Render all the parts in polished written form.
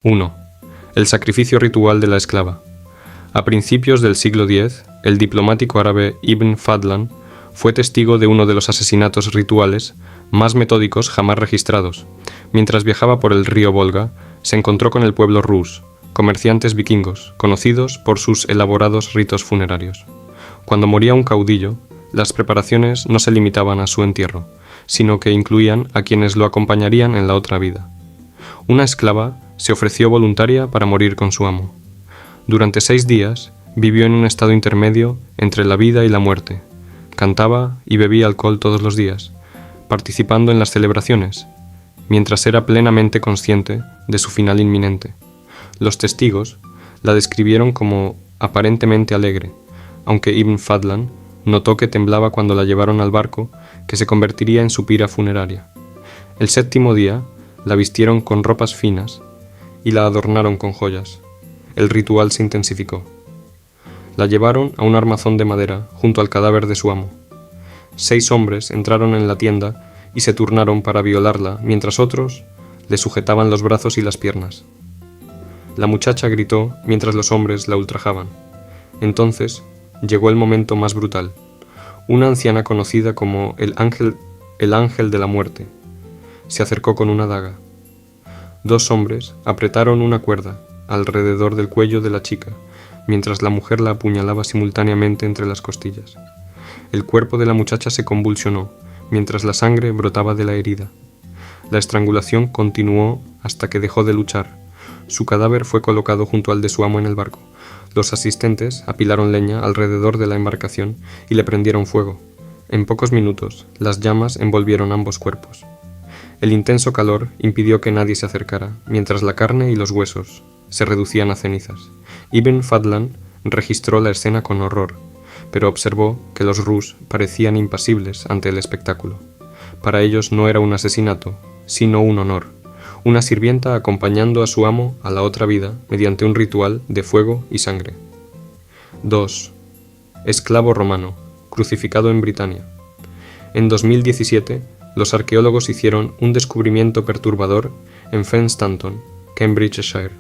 1. El sacrificio ritual de la esclava. A principios del siglo X, el diplomático árabe Ibn Fadlan fue testigo de uno de los asesinatos rituales más metódicos jamás registrados. Mientras viajaba por el río Volga, se encontró con el pueblo Rus, comerciantes vikingos, conocidos por sus elaborados ritos funerarios. Cuando moría un caudillo, las preparaciones no se limitaban a su entierro, sino que incluían a quienes lo acompañarían en la otra vida. Una esclava se ofreció voluntaria para morir con su amo. Durante 6 días vivió en un estado intermedio entre la vida y la muerte. Cantaba y bebía alcohol todos los días, participando en las celebraciones, mientras era plenamente consciente de su final inminente. Los testigos la describieron como aparentemente alegre, aunque Ibn Fadlan notó que temblaba cuando la llevaron al barco que se convertiría en su pira funeraria. El 7º día la vistieron con ropas finas y la adornaron con joyas. El ritual se intensificó. La llevaron a un armazón de madera junto al cadáver de su amo. 6 hombres entraron en la tienda y se turnaron para violarla, mientras otros le sujetaban los brazos y las piernas. La muchacha gritó mientras los hombres la ultrajaban. Entonces llegó el momento más brutal. Una anciana conocida como el ángel de la muerte se acercó con una daga. 2 hombres apretaron una cuerda alrededor del cuello de la chica, mientras la mujer la apuñalaba simultáneamente entre las costillas. El cuerpo de la muchacha se convulsionó, mientras la sangre brotaba de la herida. La estrangulación continuó hasta que dejó de luchar. Su cadáver fue colocado junto al de su amo en el barco. Los asistentes apilaron leña alrededor de la embarcación y le prendieron fuego. En pocos minutos, las llamas envolvieron ambos cuerpos. El intenso calor impidió que nadie se acercara, mientras la carne y los huesos se reducían a cenizas. Ibn Fadlan registró la escena con horror, pero observó que los Rus parecían impasibles ante el espectáculo. Para ellos no era un asesinato, sino un honor, una sirvienta acompañando a su amo a la otra vida mediante un ritual de fuego y sangre. 2. Esclavo romano, crucificado en Britania. En 2017, los arqueólogos hicieron un descubrimiento perturbador en Fen Stanton, Cambridgeshire.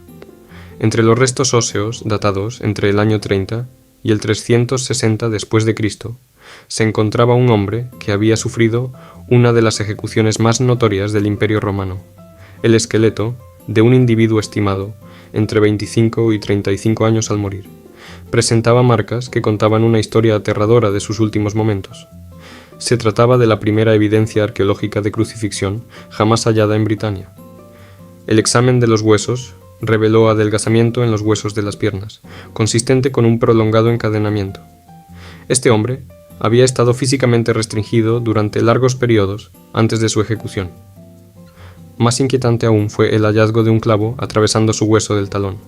Entre los restos óseos datados entre el año 30 y el 360 después de Cristo, se encontraba un hombre que había sufrido una de las ejecuciones más notorias del Imperio Romano. El esqueleto de un individuo estimado entre 25 y 35 años al morir. Presentaba marcas que contaban una historia aterradora de sus últimos momentos. Se trataba de la primera evidencia arqueológica de crucifixión jamás hallada en Britania. El examen de los huesos reveló adelgazamiento en los huesos de las piernas, consistente con un prolongado encadenamiento. Este hombre había estado físicamente restringido durante largos periodos antes de su ejecución. Más inquietante aún fue el hallazgo de un clavo atravesando su hueso del talón,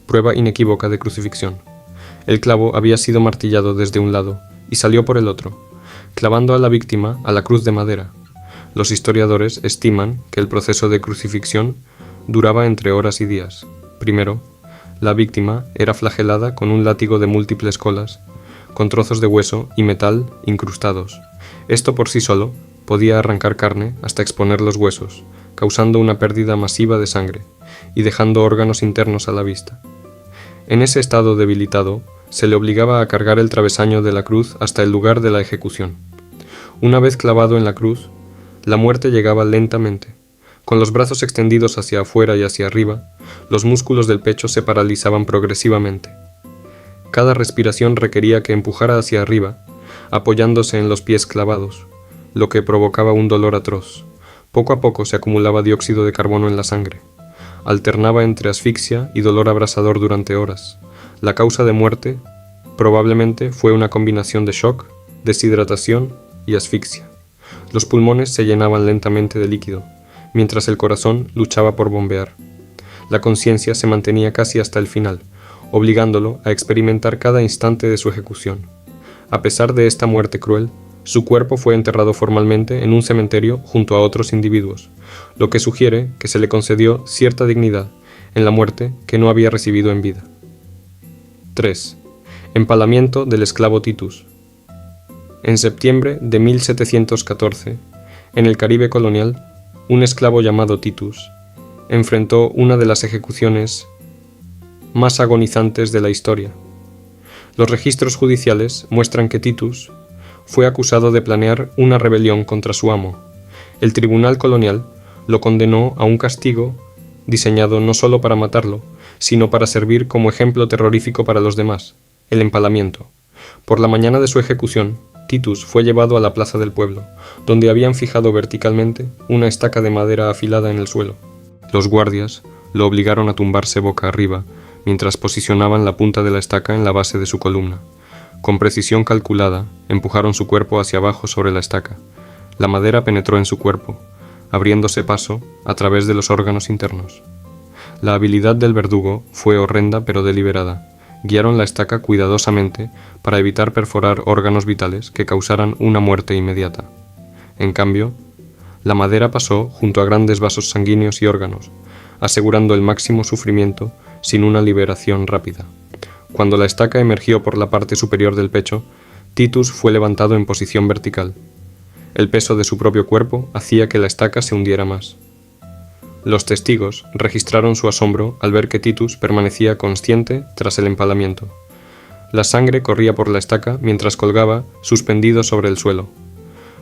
prueba inequívoca de crucifixión. El clavo había sido martillado desde un lado y salió por el otro, clavando a la víctima a la cruz de madera. Los historiadores estiman que el proceso de crucifixión duraba entre horas y días. Primero, la víctima era flagelada con un látigo de múltiples colas, con trozos de hueso y metal incrustados. Esto por sí solo podía arrancar carne hasta exponer los huesos, causando una pérdida masiva de sangre y dejando órganos internos a la vista. En ese estado debilitado, se le obligaba a cargar el travesaño de la cruz hasta el lugar de la ejecución. Una vez clavado en la cruz, la muerte llegaba lentamente. Con los brazos extendidos hacia afuera y hacia arriba, los músculos del pecho se paralizaban progresivamente. Cada respiración requería que empujara hacia arriba, apoyándose en los pies clavados, lo que provocaba un dolor atroz. Poco a poco se acumulaba dióxido de carbono en la sangre. Alternaba entre asfixia y dolor abrasador durante horas. La causa de muerte probablemente fue una combinación de shock, deshidratación y asfixia. Los pulmones se llenaban lentamente de líquido, mientras el corazón luchaba por bombear. La conciencia se mantenía casi hasta el final, obligándolo a experimentar cada instante de su ejecución. A pesar de esta muerte cruel, su cuerpo fue enterrado formalmente en un cementerio junto a otros individuos, lo que sugiere que se le concedió cierta dignidad en la muerte que no había recibido en vida. 3. Empalamiento del esclavo Titus. En septiembre de 1714, en el Caribe colonial, un esclavo llamado Titus enfrentó una de las ejecuciones más agonizantes de la historia. Los registros judiciales muestran que Titus fue acusado de planear una rebelión contra su amo. El tribunal colonial lo condenó a un castigo diseñado no solo para matarlo, sino para servir como ejemplo terrorífico para los demás, el empalamiento. Por la mañana de su ejecución, Titus fue llevado a la plaza del pueblo, donde habían fijado verticalmente una estaca de madera afilada en el suelo. Los guardias lo obligaron a tumbarse boca arriba, mientras posicionaban la punta de la estaca en la base de su columna. Con precisión calculada, empujaron su cuerpo hacia abajo sobre la estaca. La madera penetró en su cuerpo, abriéndose paso a través de los órganos internos. La habilidad del verdugo fue horrenda pero deliberada. Guiaron la estaca cuidadosamente para evitar perforar órganos vitales que causaran una muerte inmediata. En cambio, la madera pasó junto a grandes vasos sanguíneos y órganos, asegurando el máximo sufrimiento sin una liberación rápida. Cuando la estaca emergió por la parte superior del pecho, Titus fue levantado en posición vertical. El peso de su propio cuerpo hacía que la estaca se hundiera más. Los testigos registraron su asombro al ver que Titus permanecía consciente tras el empalamiento. La sangre corría por la estaca mientras colgaba suspendido sobre el suelo.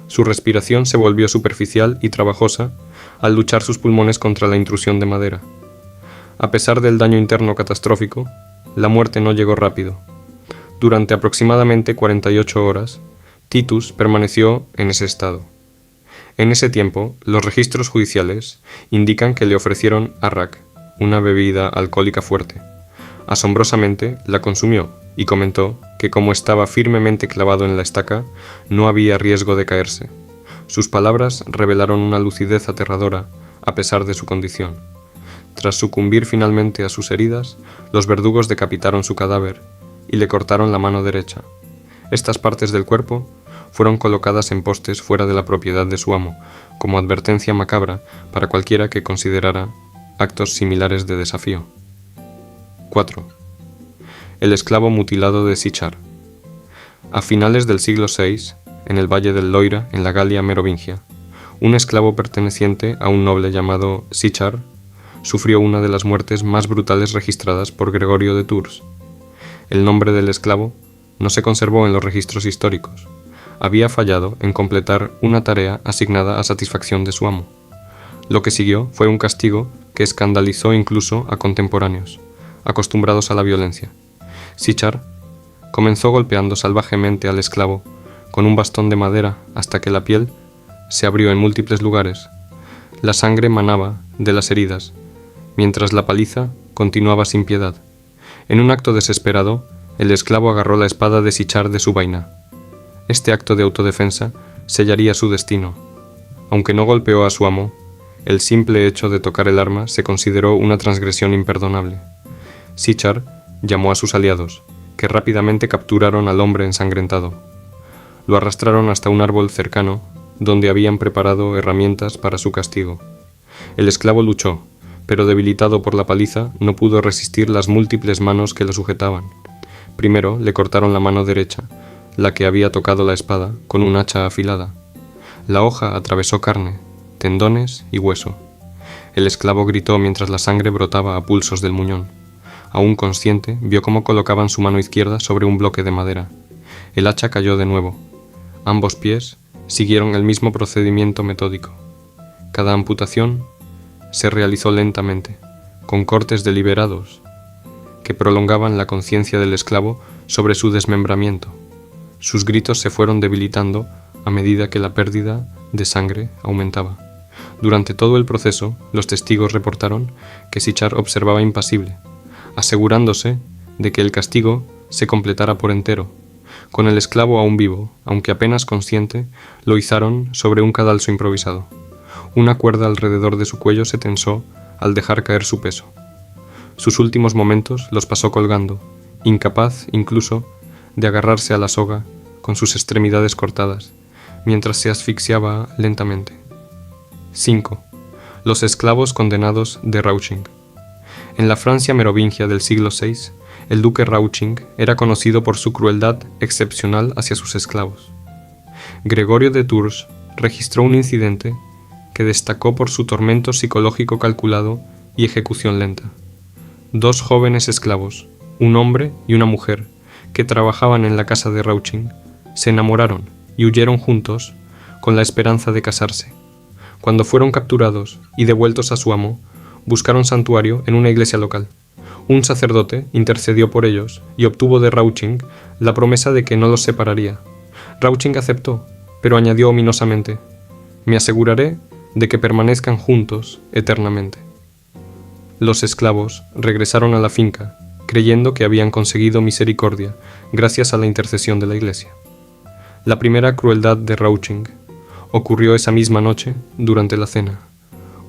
Su respiración se volvió superficial y trabajosa al luchar sus pulmones contra la intrusión de madera. A pesar del daño interno catastrófico, la muerte no llegó rápido. Durante aproximadamente 48 horas, Titus permaneció en ese estado. En ese tiempo, los registros judiciales indican que le ofrecieron arrak, una bebida alcohólica fuerte. Asombrosamente, la consumió y comentó que como estaba firmemente clavado en la estaca, no había riesgo de caerse. Sus palabras revelaron una lucidez aterradora a pesar de su condición. Tras sucumbir finalmente a sus heridas, los verdugos decapitaron su cadáver y le cortaron la mano derecha. Estas partes del cuerpo fueron colocadas en postes fuera de la propiedad de su amo, como advertencia macabra para cualquiera que considerara actos similares de desafío. 4. El esclavo mutilado de Sichar. A finales del siglo VI, en el valle del Loira, en la Galia merovingia, un esclavo perteneciente a un noble llamado Sichar sufrió una de las muertes más brutales registradas por Gregorio de Tours. El nombre del esclavo no se conservó en los registros históricos. Había fallado en completar una tarea asignada a satisfacción de su amo. Lo que siguió fue un castigo que escandalizó incluso a contemporáneos, acostumbrados a la violencia. Sichar comenzó golpeando salvajemente al esclavo con un bastón de madera hasta que la piel se abrió en múltiples lugares. La sangre manaba de las heridas, mientras la paliza continuaba sin piedad. En un acto desesperado, el esclavo agarró la espada de Sichar de su vaina. Este acto de autodefensa sellaría su destino. Aunque no golpeó a su amo, el simple hecho de tocar el arma se consideró una transgresión imperdonable. Sichar llamó a sus aliados, que rápidamente capturaron al hombre ensangrentado. Lo arrastraron hasta un árbol cercano, donde habían preparado herramientas para su castigo. El esclavo luchó, pero debilitado por la paliza, no pudo resistir las múltiples manos que lo sujetaban. Primero le cortaron la mano derecha, la que había tocado la espada, con un hacha afilada. La hoja atravesó carne, tendones y hueso. El esclavo gritó mientras la sangre brotaba a pulsos del muñón. Aún consciente, vio cómo colocaban su mano izquierda sobre un bloque de madera. El hacha cayó de nuevo. Ambos pies siguieron el mismo procedimiento metódico. Cada amputación se realizó lentamente, con cortes deliberados, que prolongaban la conciencia del esclavo sobre su desmembramiento. Sus gritos se fueron debilitando a medida que la pérdida de sangre aumentaba. Durante todo el proceso, los testigos reportaron que Sichar observaba impasible, asegurándose de que el castigo se completara por entero. Con el esclavo aún vivo, aunque apenas consciente, lo izaron sobre un cadalso improvisado. Una cuerda alrededor de su cuello se tensó al dejar caer su peso. Sus últimos momentos los pasó colgando, incapaz incluso de agarrarse a la soga con sus extremidades cortadas, mientras se asfixiaba lentamente. 5. Los esclavos condenados de Rauching. En la Francia merovingia del siglo VI, el duque Rauching era conocido por su crueldad excepcional hacia sus esclavos. Gregorio de Tours registró un incidente que destacó por su tormento psicológico calculado y ejecución lenta. 2 jóvenes esclavos, un hombre y una mujer, que trabajaban en la casa de Rauching, se enamoraron y huyeron juntos con la esperanza de casarse. Cuando fueron capturados y devueltos a su amo, buscaron santuario en una iglesia local. Un sacerdote intercedió por ellos y obtuvo de Rauching la promesa de que no los separaría. Rauching aceptó, pero añadió ominosamente: «Me aseguraré de que permanezcan juntos eternamente». Los esclavos regresaron a la finca, creyendo que habían conseguido misericordia gracias a la intercesión de la iglesia. La primera crueldad de Rauching ocurrió esa misma noche durante la cena.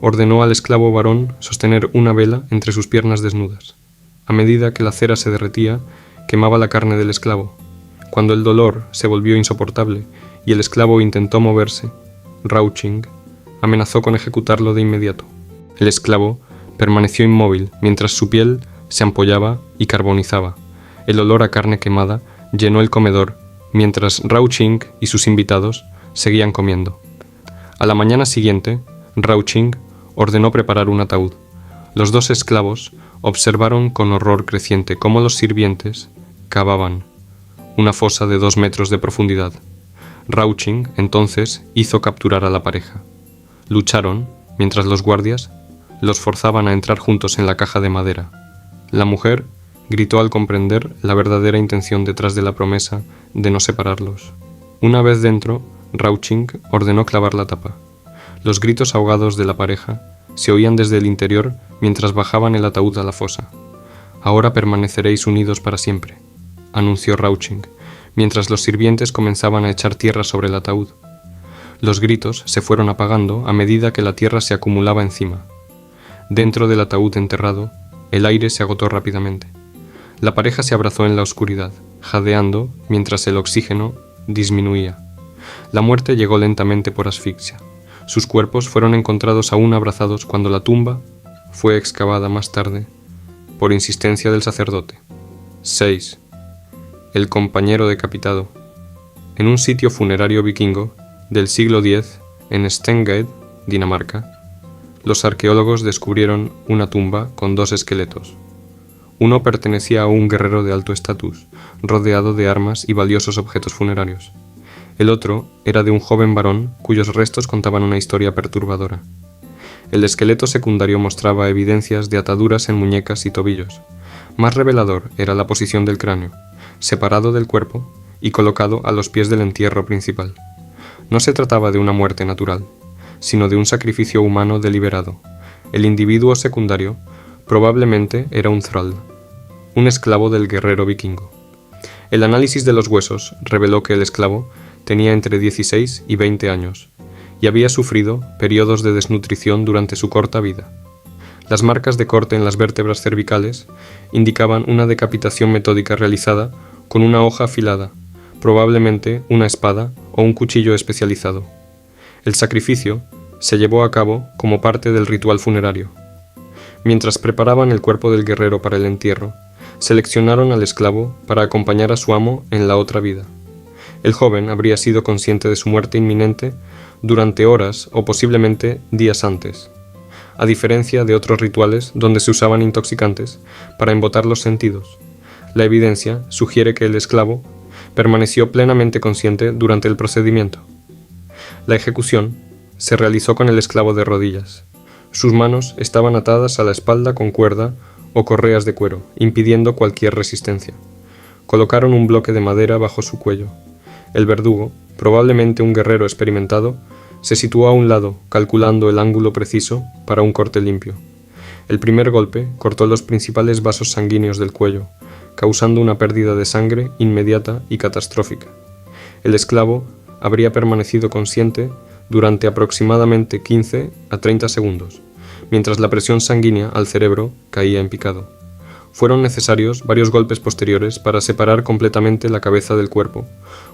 Ordenó al esclavo varón sostener una vela entre sus piernas desnudas. A medida que la cera se derretía, quemaba la carne del esclavo. Cuando el dolor se volvió insoportable y el esclavo intentó moverse, Rauching amenazó con ejecutarlo de inmediato. El esclavo permaneció inmóvil mientras su piel se ampollaba y carbonizaba. El olor a carne quemada llenó el comedor mientras Rauching y sus invitados seguían comiendo. A la mañana siguiente, Rauching ordenó preparar un ataúd. Los 2 esclavos observaron con horror creciente cómo los sirvientes cavaban una fosa de 2 metros de profundidad. Rauching entonces hizo capturar a la pareja. Lucharon mientras los guardias los forzaban a entrar juntos en la caja de madera. La mujer gritó al comprender la verdadera intención detrás de la promesa de no separarlos. Una vez dentro, Rauching ordenó clavar la tapa. Los gritos ahogados de la pareja se oían desde el interior mientras bajaban el ataúd a la fosa. «Ahora permaneceréis unidos para siempre», anunció Rauching, mientras los sirvientes comenzaban a echar tierra sobre el ataúd. Los gritos se fueron apagando a medida que la tierra se acumulaba encima. Dentro del ataúd enterrado, el aire se agotó rápidamente. La pareja se abrazó en la oscuridad, jadeando mientras el oxígeno disminuía. La muerte llegó lentamente por asfixia. Sus cuerpos fueron encontrados aún abrazados cuando la tumba fue excavada más tarde por insistencia del sacerdote. 6. El compañero decapitado. En un sitio funerario vikingo del siglo X en Stengade, Dinamarca, los arqueólogos descubrieron una tumba con 2 esqueletos. Uno pertenecía a un guerrero de alto estatus, rodeado de armas y valiosos objetos funerarios. El otro era de un joven varón cuyos restos contaban una historia perturbadora. El esqueleto secundario mostraba evidencias de ataduras en muñecas y tobillos. Más revelador era la posición del cráneo, separado del cuerpo y colocado a los pies del entierro principal. No se trataba de una muerte natural, sino de un sacrificio humano deliberado. El individuo secundario probablemente era un thrall, un esclavo del guerrero vikingo. El análisis de los huesos reveló que el esclavo tenía entre 16 y 20 años, y había sufrido periodos de desnutrición durante su corta vida. Las marcas de corte en las vértebras cervicales indicaban una decapitación metódica realizada con una hoja afilada, probablemente una espada o un cuchillo especializado. El sacrificio se llevó a cabo como parte del ritual funerario. Mientras preparaban el cuerpo del guerrero para el entierro, seleccionaron al esclavo para acompañar a su amo en la otra vida. El joven habría sido consciente de su muerte inminente durante horas o posiblemente días antes, a diferencia de otros rituales donde se usaban intoxicantes para embotar los sentidos. La evidencia sugiere que el esclavo permaneció plenamente consciente durante el procedimiento. La ejecución se realizó con el esclavo de rodillas. Sus manos estaban atadas a la espalda con cuerda o correas de cuero, impidiendo cualquier resistencia. Colocaron un bloque de madera bajo su cuello. El verdugo, probablemente un guerrero experimentado, se situó a un lado, calculando el ángulo preciso para un corte limpio. El primer golpe cortó los principales vasos sanguíneos del cuello, causando una pérdida de sangre inmediata y catastrófica. El esclavo habría permanecido consciente durante aproximadamente 15 a 30 segundos, mientras la presión sanguínea al cerebro caía en picado. Fueron necesarios varios golpes posteriores para separar completamente la cabeza del cuerpo,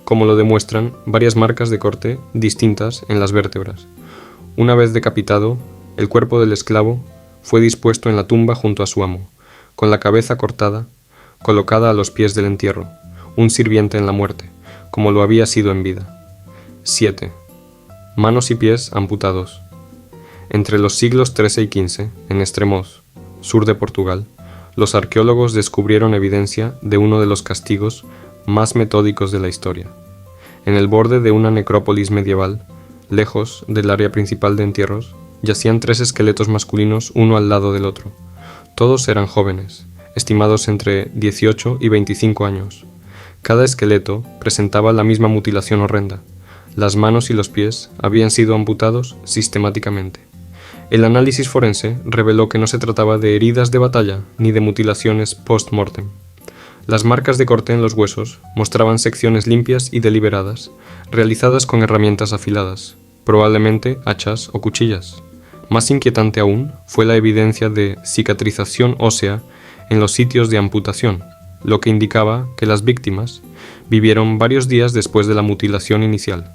como lo demuestran varias marcas de corte distintas en las vértebras. Una vez decapitado, el cuerpo del esclavo fue dispuesto en la tumba junto a su amo, con la cabeza cortada, colocada a los pies del entierro, un sirviente en la muerte, como lo había sido en vida. 7. Manos y pies amputados. Entre los siglos XIII y XV, en Estremoz, sur de Portugal, los arqueólogos descubrieron evidencia de uno de los castigos más metódicos de la historia. En el borde de una necrópolis medieval, lejos del área principal de entierros, yacían 3 esqueletos masculinos uno al lado del otro. Todos eran jóvenes, estimados entre 18 y 25 años. Cada esqueleto presentaba la misma mutilación horrenda. Las manos y los pies habían sido amputados sistemáticamente. El análisis forense reveló que no se trataba de heridas de batalla ni de mutilaciones post-mortem. Las marcas de corte en los huesos mostraban secciones limpias y deliberadas, realizadas con herramientas afiladas, probablemente hachas o cuchillas. Más inquietante aún fue la evidencia de cicatrización ósea en los sitios de amputación, lo que indicaba que las víctimas vivieron varios días después de la mutilación inicial.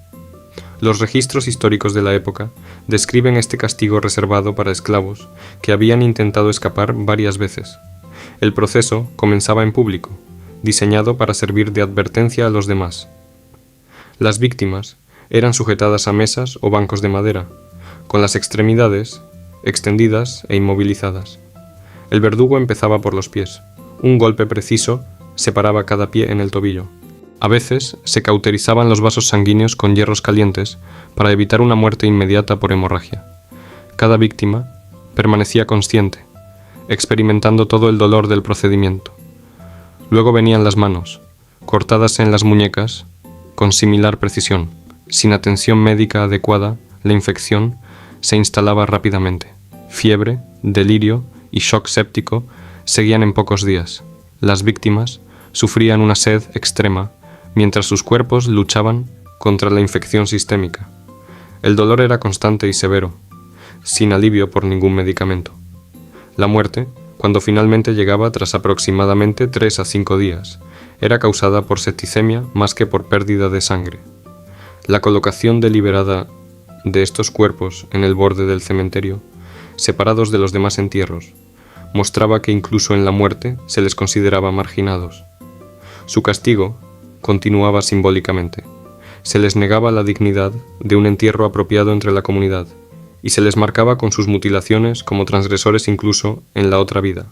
Los registros históricos de la época describen este castigo reservado para esclavos que habían intentado escapar varias veces. El proceso comenzaba en público, diseñado para servir de advertencia a los demás. Las víctimas eran sujetadas a mesas o bancos de madera, con las extremidades extendidas e inmovilizadas. El verdugo empezaba por los pies. Un golpe preciso separaba cada pie en el tobillo. A veces se cauterizaban los vasos sanguíneos con hierros calientes para evitar una muerte inmediata por hemorragia. Cada víctima permanecía consciente, experimentando todo el dolor del procedimiento. Luego venían las manos, cortadas en las muñecas con similar precisión. Sin atención médica adecuada, la infección se instalaba rápidamente. Fiebre, delirio y shock séptico seguían en pocos días. Las víctimas sufrían una sed extrema mientras sus cuerpos luchaban contra la infección sistémica. El dolor era constante y severo, sin alivio por ningún medicamento. La muerte, cuando finalmente llegaba tras aproximadamente 3 a 5 días, era causada por septicemia más que por pérdida de sangre. La colocación deliberada de estos cuerpos en el borde del cementerio, separados de los demás entierros, mostraba que incluso en la muerte se les consideraba marginados. Su castigo continuaba simbólicamente. Se les negaba la dignidad de un entierro apropiado entre la comunidad, y se les marcaba con sus mutilaciones como transgresores incluso en la otra vida.